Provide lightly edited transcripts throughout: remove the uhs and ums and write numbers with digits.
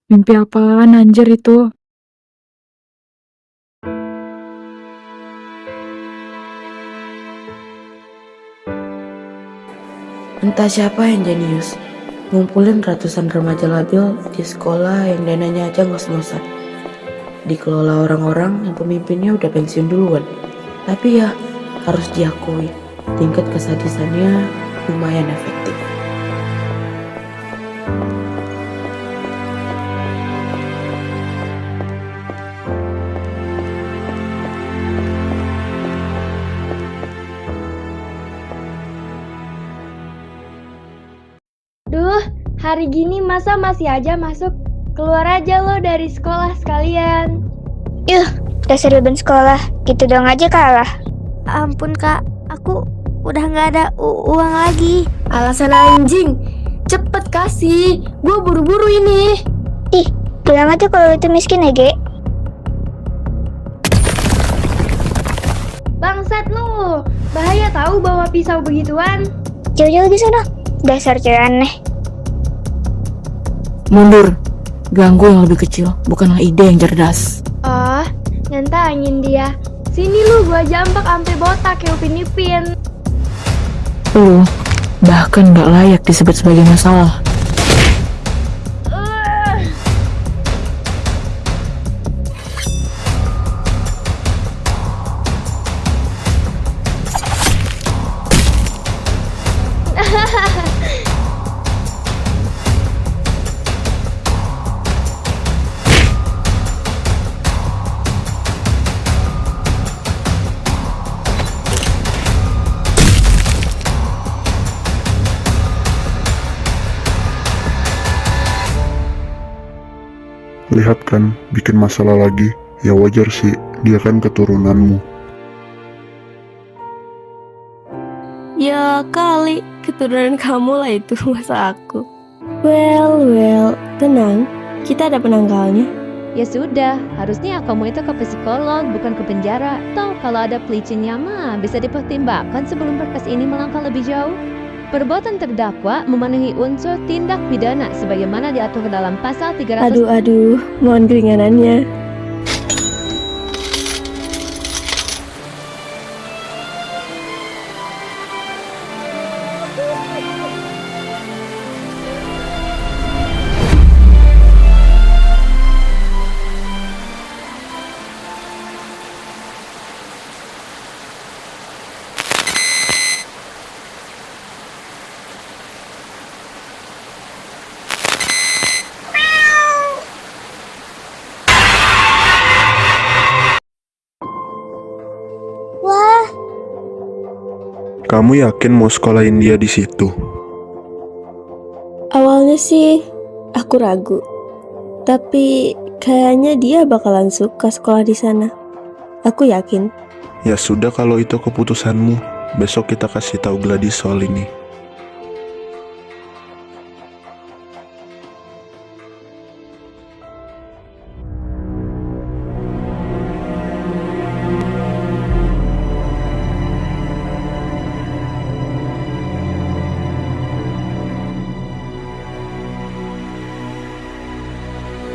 Mimpi apaan anjir itu? Entah siapa yang jenius, ngumpulin ratusan remaja labil di sekolah yang dananya aja ngos-ngosan. Dikelola orang-orang yang pemimpinnya udah pensiun duluan. Tapi ya, harus diakui, tingkat kesadisannya lumayan efektif. Duh, hari gini masa masih aja masuk? Keluar aja lo dari sekolah sekalian. Dasar beban sekolah, gitu dong aja kalah. Ampun kak, aku udah nggak ada uang lagi. Alasan anjing. Cepet kasih, gue buru-buru ini. Ih, bilang aja kalau itu miskin ya, Ge. Bangsat lu, bahaya tahu bawa pisau begituan. Jauh-jauh di sana. Dasar cewek aneh. Mundur. Ganggu yang lebih kecil, bukanlah ide yang cerdas. Oh, nyantangin dia. Sini lu, gua jambak sampai botak kayak Upin Ipin. Lu bahkan gak layak disebut sebagai masalah. Lihat kan, bikin masalah lagi. Ya wajar sih, dia kan keturunanmu. Ya kali, keturunan kamu lah itu, masa aku. Well, tenang. Kita ada penangkalnya. Ya sudah, harusnya kamu itu ke psikolog, bukan ke penjara. Atau kalau ada pelicinnya mah bisa dipertimbangkan sebelum berkas ini melangkah lebih jauh. Perbuatan terdakwa memenuhi unsur tindak pidana sebagaimana diatur dalam pasal 300. Aduh, mohon keringanannya. Wah, Kamu yakin mau sekolahin dia di situ? Awalnya sih aku ragu. Tapi kayaknya dia bakalan suka sekolah di sana. Aku yakin. Ya sudah kalau itu keputusanmu. Besok kita kasih tahu Gladys soal ini.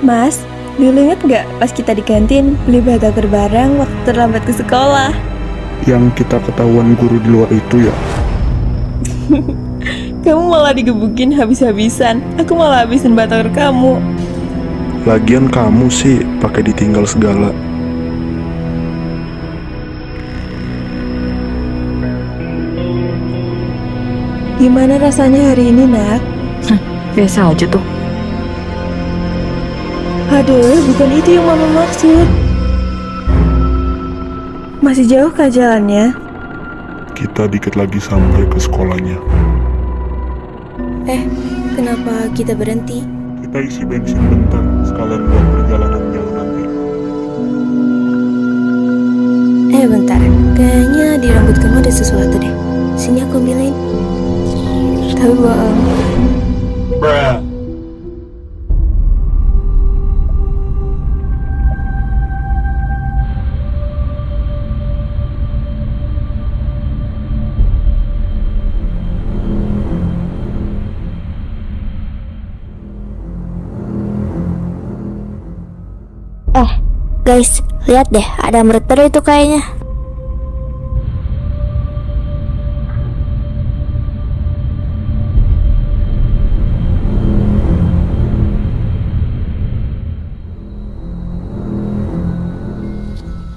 Mas, dulu inget gak pas kita di kantin beli batagor bareng waktu terlambat ke sekolah? Yang kita ketahuan guru di luar itu ya? Kamu malah digebukin habis-habisan. Aku malah habisin batagor kamu. Lagian kamu sih pakai ditinggal segala. Gimana rasanya hari ini, nak? Biasa aja tuh. Aduh, bukan itu yang mama maksud. Masih jauh kah jalannya? Kita dikit lagi sampai ke sekolahnya. Kenapa kita berhenti? Kita isi bensin bentar, sekalian buat perjalanan jauh nanti. Bentar. Kayaknya di rambut kamu ada sesuatu deh. Sini aku ambilin. Tapi bohong. Guys, lihat deh, ada murid baru itu kayaknya.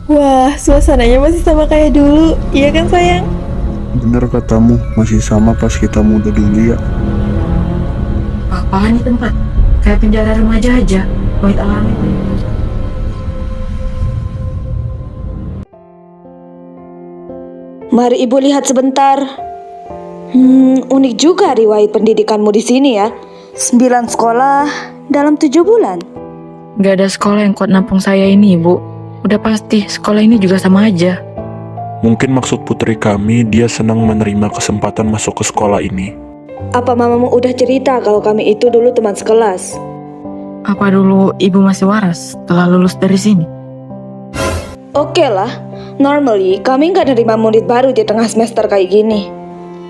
Wah, suasananya masih sama kayak dulu, iya kan sayang? Bener katamu, masih sama pas kita muda dulu ya. Apaan nih tempat? Kayak penjara remaja aja. Wait alami. Mari ibu lihat sebentar. Unik juga riwayat pendidikanmu di sini ya. 9 sekolah dalam 7 bulan. Gak ada sekolah yang kuat nampung saya ini, Ibu. Udah pasti sekolah ini juga sama aja. Mungkin maksud putri kami, dia senang menerima kesempatan masuk ke sekolah ini. Apa mamamu udah cerita kalau kami itu dulu teman sekelas? Apa dulu Ibu masih waras setelah lulus dari sini? Oke lah, normally kami nggak nerima murid baru di tengah semester kayak gini.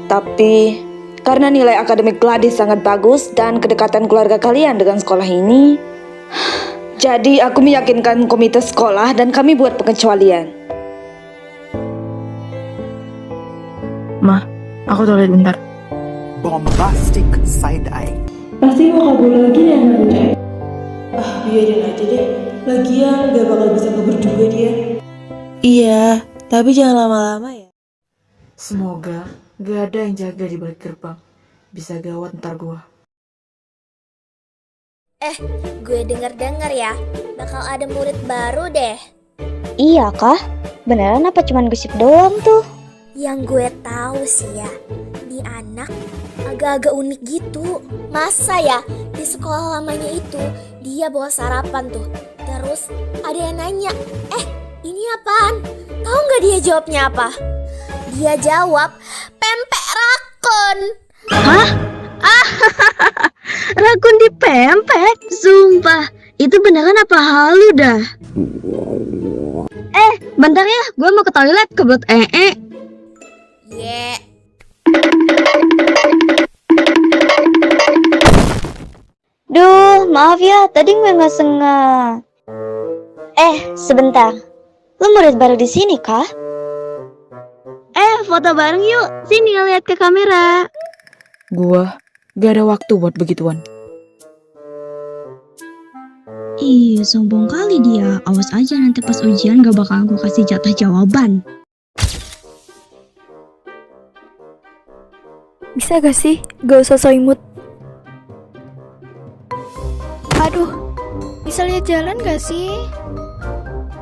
Tapi karena nilai akademik Gladys sangat bagus dan kedekatan keluarga kalian dengan sekolah ini, jadi aku meyakinkan komite sekolah dan kami buat pengecualian. Ma, aku toilet bentar. Bombastic side eye. Pasti mau kabur lagi ya anaknya. Biarin aja deh. Lagian gak bakal bisa kabur juga dia. Iya, tapi jangan lama-lama ya. Semoga gak ada yang jaga di balik gerbang. Bisa gawat ntar gua. Gue dengar ya, bakal ada murid baru deh. Iya kah? Beneran apa cuman gosip doang tuh? Yang gue tahu sih ya, ini anak agak-agak unik gitu. Masa ya di sekolah lamanya itu dia bawa sarapan tuh. Terus ada yang nanya, ini apaan? Tahu nggak dia jawabnya apa? Dia jawab, pempek rakun. Hah? Rakun di pempek? Sumpah, itu beneran apa halu dah? Bentar ya, gue mau ke toilet kebelet Yeah. Duh, maaf ya, tadi gue nggak sengaja. Sebentar. Lu murid baru di sini kah? Foto bareng yuk. Sini lihat ke kamera. Gua gak ada waktu buat begituan. Ih, sombong kali dia. Awas aja nanti pas ujian gak bakal gue kasih jatah jawaban. Bisa gak sih? Gak usah so imut. Aduh, bisa lihat jalan gak sih?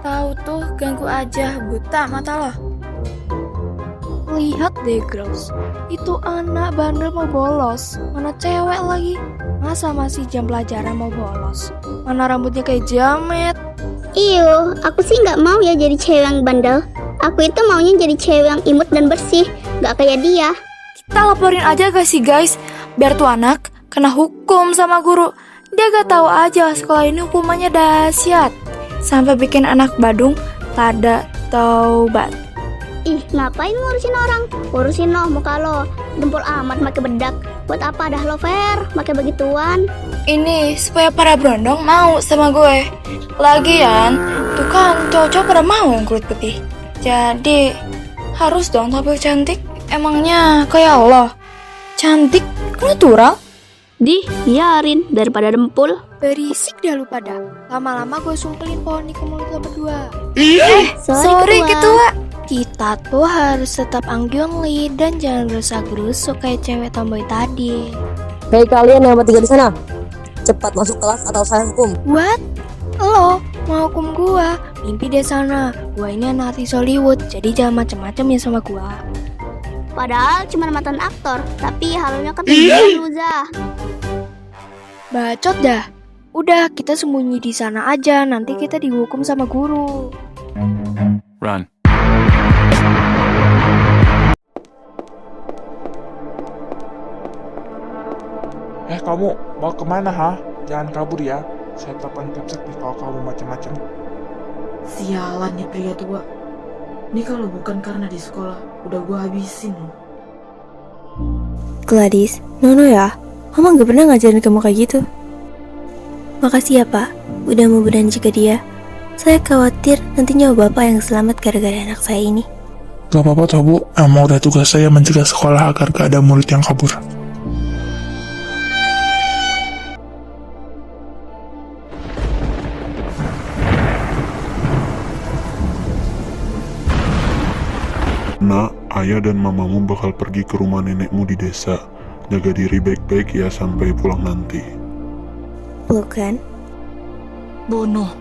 Tahu tuh, ganggu aja, buta mata lo. Lihat deh girls, itu anak bandel mau bolos, mana cewek lagi. Masa masih jam pelajaran mau bolos? Mana rambutnya kayak jamet. Iyo, aku sih nggak mau ya jadi cewek yang bandel. Aku itu maunya jadi cewek yang imut dan bersih, nggak kayak dia. Kita laporin aja gak sih guys, biar tuh anak kena hukum sama guru. Dia gak tahu aja sekolah ini hukumannya dahsyat, sampai bikin anak Badung pada taubat. Ih, ngapain ngurusin orang? Urusin lo, muka lo. Dempul amat pakai bedak. Buat apa dah lo fair, pakai begituan? Ini supaya para berondong mau sama gue. Lagian, tuh kan cowok-cowok pada mau yang kulit putih. Jadi, harus dong tampil cantik. Emangnya kayak Allah? Cantik, natural. Biarin daripada dempul. Berisik dah lu pada. Lama-lama gue sumpelin pohon ke mulut lo berdua. Sorry, ketua. Kita tuh harus tetap anggunli dan jangan gerusak-gerusuk kayak cewek tomboy tadi. Hei kalian yang bertiga di sana, cepat masuk kelas atau saya hukum. What? Lo mau hukum gua? Mimpi deh sana. Gua ini anak artis Hollywood, jadi jangan macem-macem ya sama gua. Padahal cuma mantan aktor, tapi halunya ketinggian Luza. Bacot dah. Udah, kita sembunyi di sana aja. Nanti kita dihukum sama guru. Run. Kamu mau kemana ha? Jangan kabur ya. Saya telepon kapsek nih kalau kamu macam-macam. Sialan ya pria tua. Ini kalau bukan karena di sekolah, udah gua habisin loh. Gladys, Nono ya, Mama gak pernah ngajarin kamu kayak gitu. Makasih ya Pak, udah mau berjanji ke dia. Saya khawatir nantinya bapak yang selamat gara-gara anak saya ini. Gak apa-apa toh Bu, emang udah tugas saya mencegah sekolah agar gak ada murid yang kabur. Nak, ayah dan mamamu bakal pergi ke rumah nenekmu di desa. Jaga diri baik-baik ya sampai pulang nanti. Bukan? Bono.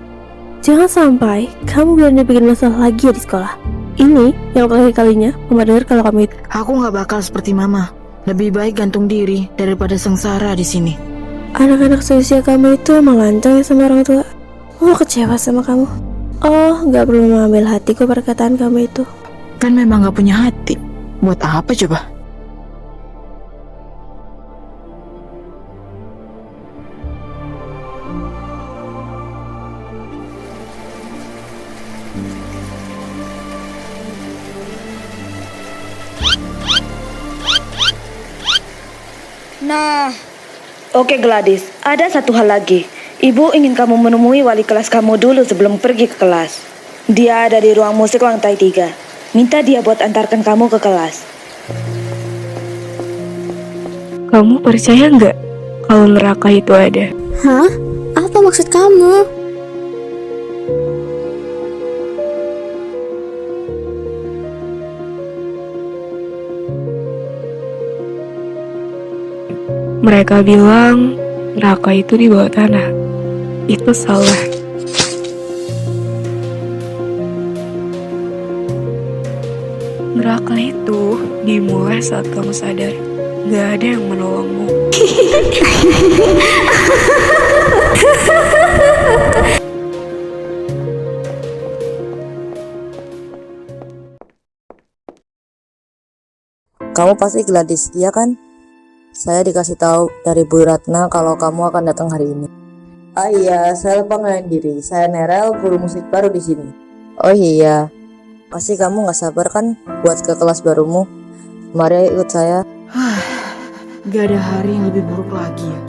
Jangan sampai kamu berani bikin masalah lagi ya di sekolah. Ini yang terakhir kalinya Mama dengar kalau kamu itu. Aku nggak bakal seperti Mama. Lebih baik gantung diri daripada sengsara di sini. Anak-anak seusia kamu itu emang lancang ya sama orang tua. Oh, kecewa sama kamu. Oh, gak perlu mengambil hatiku perkataan kamu itu. Kan memang nggak punya hati. Buat apa coba? Nah, oke Gladys, ada satu hal lagi. Ibu ingin kamu menemui wali kelas kamu dulu sebelum pergi ke kelas. Dia ada di ruang musik lantai 3. Minta dia buat antarkan kamu ke kelas. Kamu percaya nggak kalau neraka itu ada? Hah? Apa maksud kamu? Mereka bilang neraka itu di bawah tanah. Itu salah. Neraka itu dimulai saat kamu sadar gak ada yang menolongmu. Kamu pasti Gladys, iya kan? Saya dikasih tahu dari Bu Ratna kalau kamu akan datang hari ini. Oh iya, saya lupa ngelain diri. Saya Nerel, guru musik baru di sini. Oh iya, pasti kamu nggak sabar kan buat ke kelas barumu? Mari ikut saya. Gak ada hari yang lebih buruk lagi ya.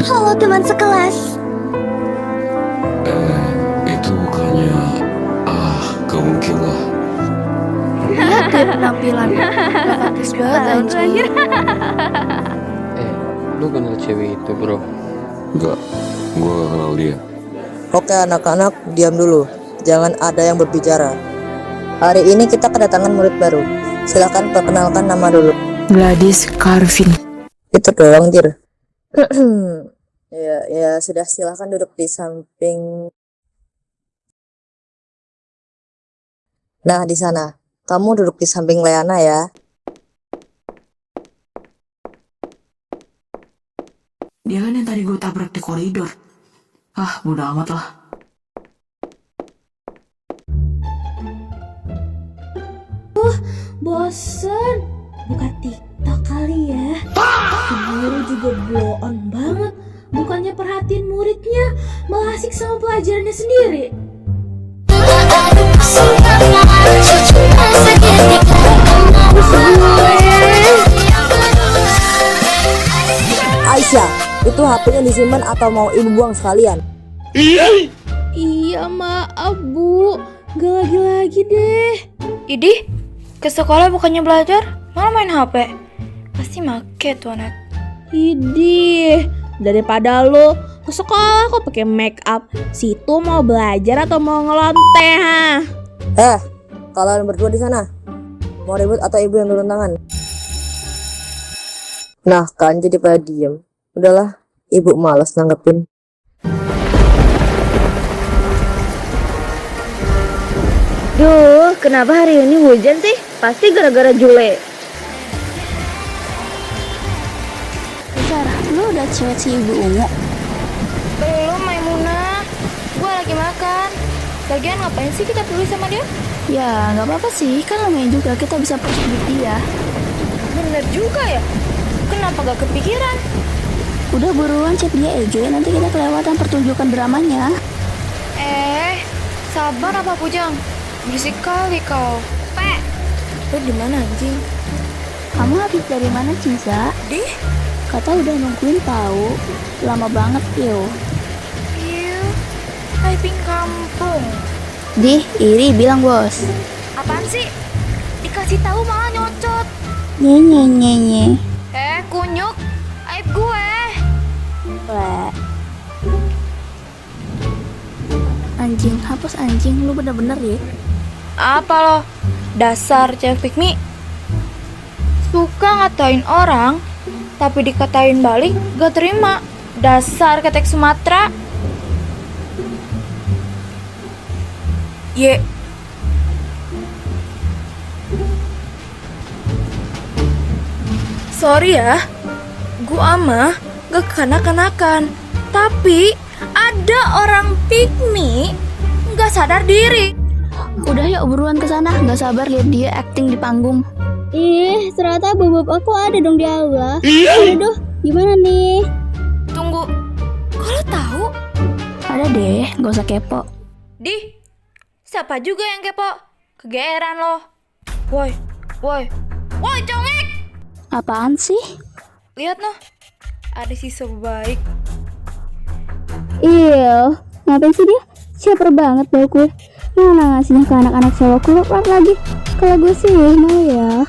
Halo teman sekelas. Itu bukannya... gak mungkin lah. Lihat deh penampilannya. Romantis banget anjir. Lu kenal cewek itu bro? Enggak, gua gak kenal dia. Oke anak-anak, diam dulu. Jangan ada yang berbicara. Hari ini kita kedatangan murid baru. Silahkan perkenalkan nama dulu. Gladys Carvin. Itu doang, Dir. Ya sudah, silahkan duduk di samping. Nah, di sana. Kamu duduk di samping Leana ya. Dia kan yang tadi gue tabrak di koridor. Bodo amat lah. Bosen. Buka TikTok kali ya. Guru juga blow on banget. Bukannya perhatiin muridnya, malah asik sama pelajarannya sendiri. Aisyah, itu HP-nya disimpan atau mau ibu buang sekalian? Iya maaf Bu, gak lagi-lagi deh. Idih, ke sekolah bukannya belajar, malah main HP. Pasti make tuh anak. Idih, daripada lo ke sekolah kok pakai make up. Situ mau belajar atau mau ngelontek ha? Kalian berdua di sana mau ribut atau ibu yang turun tangan? Nah kan jadi pada diem. Udahlah, ibu malas nanggepin. Duh, kenapa hari ini hujan sih? Pasti gara-gara Jule. Sarah, lu udah cewek si ibu ungu? Belum Maimunah, gue lagi makan. Lagian ngapain sih kita peduli sama dia? Ya, nggak apa-apa sih, kan lumayan juga kita bisa persulit dia. Bener juga ya, kenapa gak kepikiran? Udah buruan cek dia EG, nanti kita kelewatan pertunjukan dramanya. Sabar apa Pujang? Berisik kali kau. Lu di mana anjing? Kamu habis dari mana Ciza? Kata udah nungguin tahu. Lama banget yo. Typing kampung. Iri bilang bos. Apaan sih? Dikasih tahu malah nyocot. Nye. Kunyuk. Aib gue. Anjing, hapus anjing, lu bener-bener ya. Apa lo? Dasar cewek pick me. Suka ngatain orang, tapi dikatain balik gak terima. Dasar ketek Sumatera. Ye. Sorry ya, gua mah gak kanak-kanakan. Tapi ada orang pick me gak sadar diri. Udah yuk buruan ke sana, nggak sabar lihat dia acting di panggung. Ih, ternyata bobot aku ada dong di aula. Aduh, gimana nih? Tunggu, kok lo tahu? Ada deh, gak usah kepo. Siapa juga yang kepo? Kegeeran lo. Woi, congek! Apaan sih? Lihat noh, ada siswa baik. Iya, ngapain sih dia? Caper banget bau gue. Mana ngasihnya ke anak-anak cowok keluar lagi. Kalau gue sih mau ya.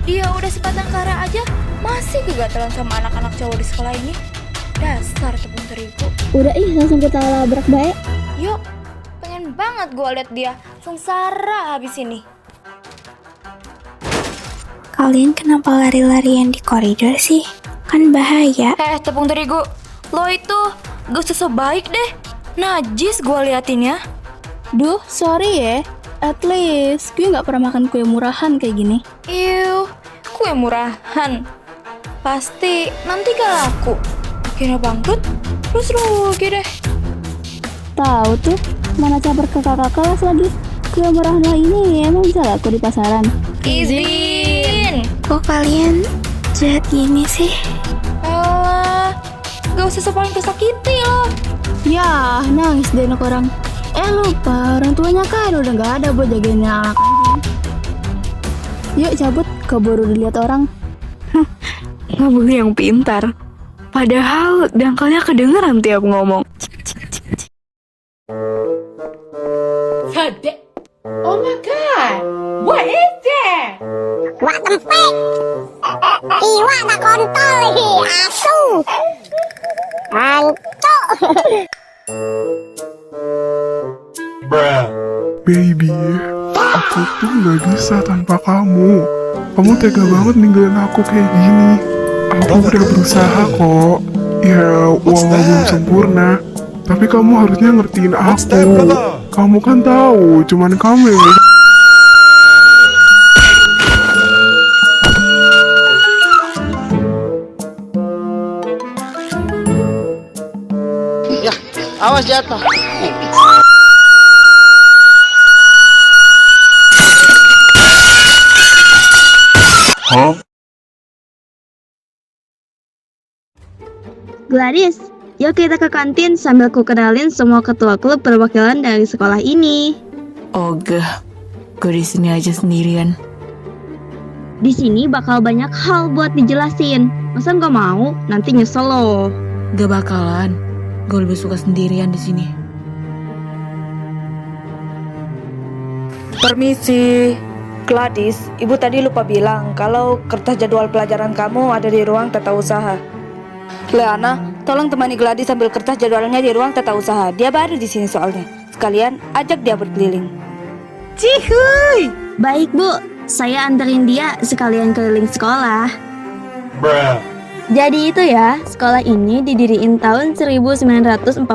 Dia udah sebatang kara aja masih kegatelan sama anak-anak cowok di sekolah ini. Dasar tepung terigu. Udah langsung kita labrak baik. Yuk, pengen banget gue liat dia sengsara habis ini. Kalian kenapa lari-larian di koridor sih? Kan bahaya. Tepung terigu, lo itu gak usah so baik deh. Najis gue liatin ya. Duh, sorry ya. At least gue gak pernah makan kue murahan kayak gini. Kue murahan. Pasti nanti gak laku. Kira bangkrut, terus rugi deh. Tahu tuh, mana caper ke kakak kelas lagi. Kue murahan lo ini emang bisa laku di pasaran. Izin. Kok kalian jahat gini sih? Gak usah sepaling kesakiti loh. Ya, nangis deh anak orang. Lupa, orang tuanya kan udah gak ada buat jagain anak anjing. Yuk cabut, keburu dilihat orang. Ngabul yang pintar. Padahal dangkalnya kedengeran tiap ngomong. Sadek. Oh my god. What is that? What the fuck? Iwa tak kontol asu. Hancur. Baby, aku tuh gak bisa tanpa kamu. Kamu tega banget ninggalin aku kayak gini. Aku udah berusaha kok. Ya, walau belum sempurna, tapi kamu harusnya ngertiin aku. Kamu kan tahu, cuman kamu yang awas jatuh. Gladys, yuk kita ke kantin sambil ku kenalin semua ketua klub perwakilan dari sekolah ini. Ogah, gue di sini aja sendirian. Di sini bakal banyak hal buat dijelasin. Masa nggak mau? Nanti nyesel loh. Gak bakalan. Gue lebih suka sendirian di sini. Permisi, Gladys. Ibu tadi lupa bilang kalau kertas jadwal pelajaran kamu ada di ruang tata usaha. Leana, tolong temani Gladys sambil kertas jadwalnya di ruang tata usaha. Dia baru di sini soalnya. Sekalian ajak dia berkeliling. Cihuy. Baik bu, saya anterin dia sekalian keliling sekolah. Jadi itu ya, sekolah ini didiriin tahun 1948.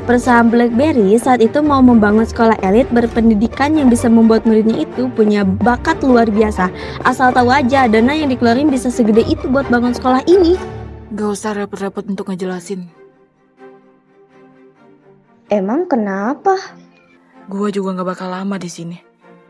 Perusahaan BlackBerry saat itu mau membangun sekolah elit berpendidikan yang bisa membuat muridnya itu punya bakat luar biasa. Asal tahu aja, dana yang dikeluarin bisa segede itu buat bangun sekolah ini. Gak usah repot-repot untuk ngejelasin. Emang kenapa? Gue juga gak bakal lama di sini.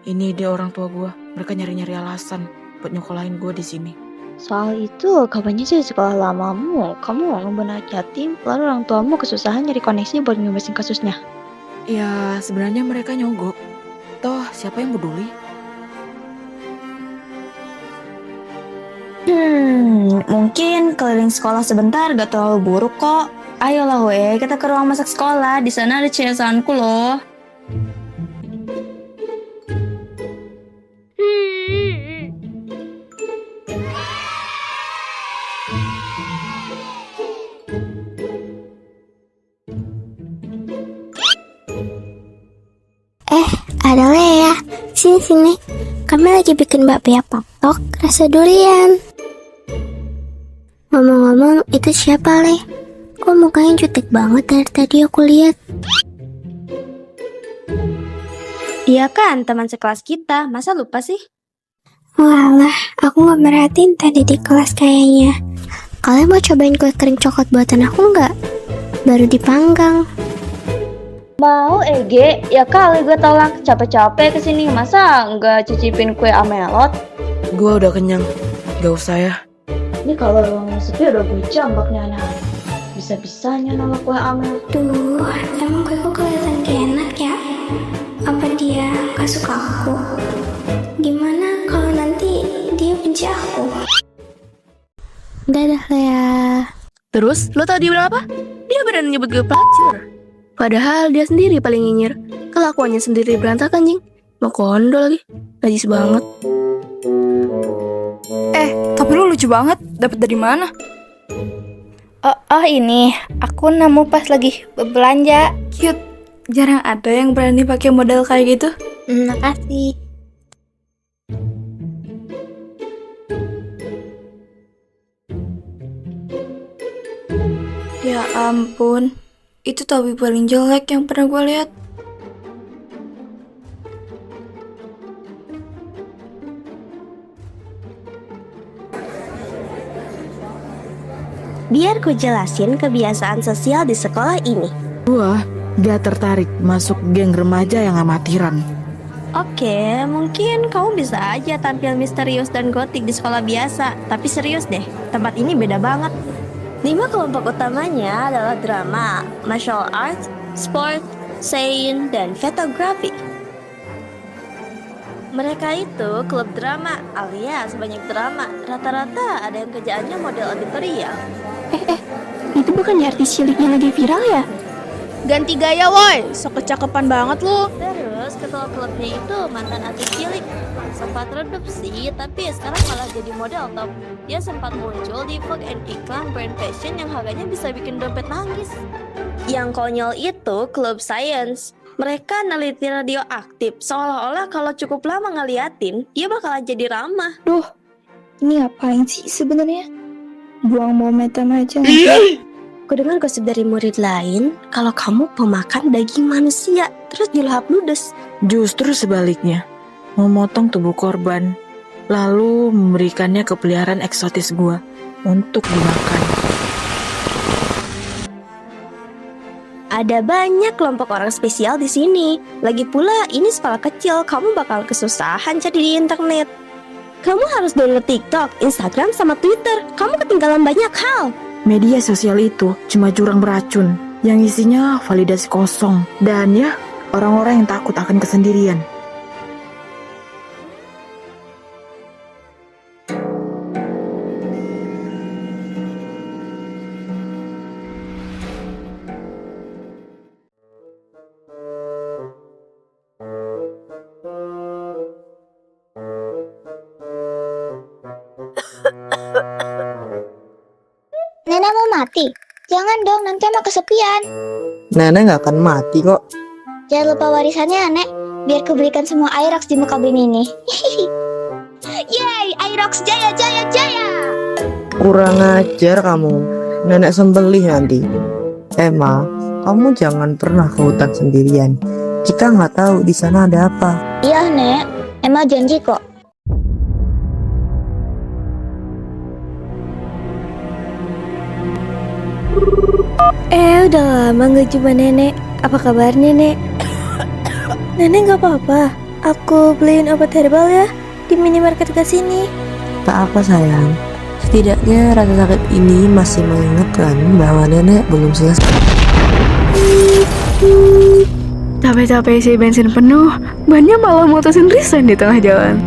Ini dia orang tua gue. Mereka nyari-nyari alasan buat nyokolain gue di sini. Soal itu, kapan aja di sekolah lamamu, kamu ngebenar yatim, lalu orang tuamu kesusahan nyari koneksi buat ngebebasin kasusnya. Ya, sebenarnya mereka nyogok. Toh, siapa yang peduli? Mungkin keliling sekolah sebentar gak terlalu buruk kok. Ayolah we, kita ke ruang masak sekolah. Di sana ada cesanku loh. Ada Lea. Sini. Kami lagi bikin bakpia patok rasa durian. Ngomong-ngomong, itu siapa, Le? Kok mukanya jutek banget dari tadi aku lihat? Iya kan, teman sekelas kita. Masa lupa sih? Walah, aku gak merhatiin tadi di kelas kayaknya. Kalian mau cobain kue kering coklat buatan aku nggak? Baru dipanggang. Mau Ege? Ya kali gue tolak, capek-capek kesini, masa nggak cicipin kue amelot? Gue udah kenyang, gak usah ya. Ini kalau sepi udah gue jambak nih anak. Bisa-bisanya nolak kue amelot. Duh, emang kueku kelihatan gak enak ya? Apa dia gak suka aku? Gimana kalau nanti dia benci aku? Dadah Lea. Terus, lo tau dia bilang apa? Dia beneran nyebut gue pelacur. Padahal dia sendiri paling nyinyir. Kelakuannya sendiri berantakan, Jing. Mau kondo lagi. Najis banget. Tapi lu lucu banget. Dapat dari mana? Oh ini, aku nemu pas lagi belanja. Cute. Jarang ada yang berani pakai model kayak gitu. Makasih. Ya ampun, itu topi paling jelek yang pernah gue lihat. Biar ku jelasin kebiasaan sosial di sekolah ini. Gua gak tertarik masuk geng remaja yang amatiran. Oke, mungkin kamu bisa aja tampil misterius dan gotik di sekolah biasa. Tapi serius deh, tempat ini beda banget. 5 kelompok utamanya adalah drama, martial arts, sport, sains, dan fotografi. Mereka itu klub drama alias banyak drama. Rata-rata ada yang kerjaannya model editorial. Itu bukan artis ciliknya lagi viral ya? Ganti gaya woi, sok kecakepan banget lu. Terus ketua klubnya itu mantan artis cilik. Sempat redup sih, tapi sekarang malah jadi model top. Dia sempat muncul di Vogue and iklan brand fashion yang harganya bisa bikin dompet nangis. Yang konyol itu klub science. Mereka neliti radioaktif, seolah-olah kalau cukup lama ngeliatin, dia bakalan jadi ramah. Duh, ini ngapain sih sebenarnya? Buang momentum aja. Aku dengar gosip dari murid lain, kalau kamu pemakan daging manusia, terus dilahap ludes. Justru sebaliknya, memotong tubuh korban, lalu memberikannya ke peliharaan eksotis gua untuk dimakan. Ada banyak kelompok orang spesial di sini. Lagi pula, ini sekolah kecil, kamu bakal kesusahan cari di internet. Kamu harus download TikTok, Instagram, sama Twitter. Kamu ketinggalan banyak hal. Media sosial itu cuma jurang beracun yang isinya validasi kosong dan ya orang-orang yang takut akan kesendirian. Nenek mau mati? Jangan dong, nanti ama kesepian. Nenek nggak akan mati kok. Jangan lupa warisannya, Nek. Biar kebelikan semua Aerox di muka bumi ini. Yeay, Aerox jaya jaya jaya. Kurang ajar kamu. Nenek sembelih nanti. Emma, kamu jangan pernah ke hutan sendirian. Kita nggak tahu di sana ada apa. Iya, Nek. Emma janji kok. Udah lama gak jumpa nenek. Apa kabarnya, Nek? Nenek gak apa-apa. Aku beliin obat herbal ya di minimarket ke sini. Tak apa sayang. Setidaknya rasa sakit ini masih mengingatkan bahwa nenek belum selesai. Capek-capek isi bensin penuh, bannya malah mutusin resign di tengah jalan.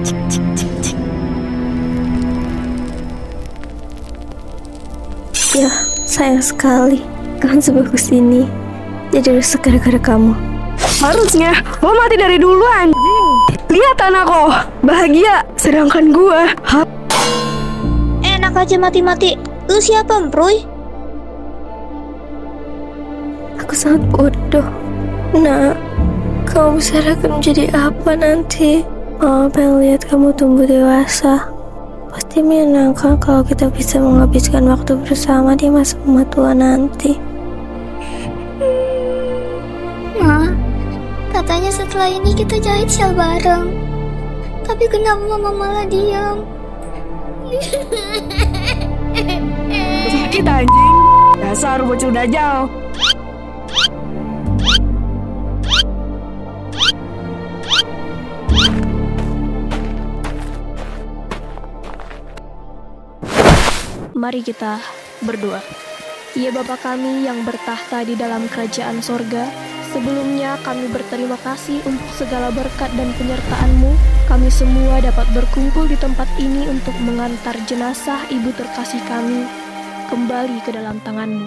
Ya, sayang sekali. Kamu sebagus ini. Jadi rusak gara-gara kamu. Harusnya lo mati dari dulu anjing. Lihat anakku bahagia, sedangkan gua Enak aja mati-mati. Lu siapa, Mproy? Aku sangat bodoh. Nak, kamu besar akan menjadi apa nanti? Mama pengen lihat kamu tumbuh dewasa. Pasti menyenangkan kalau kita bisa menghabiskan waktu bersama di masa tua nanti. Ma, katanya setelah ini kita jahit shell bareng. Tapi kenapa mama malah diam? sakit anjing. Dasar bocil dajal. Mari kita berdoa. Ya Bapa kami yang bertahta di dalam kerajaan sorga, sebelumnya kami berterima kasih untuk segala berkat dan penyertaan-Mu. Kami semua dapat berkumpul di tempat ini untuk mengantar jenazah ibu terkasih kami kembali ke dalam tangan-Mu.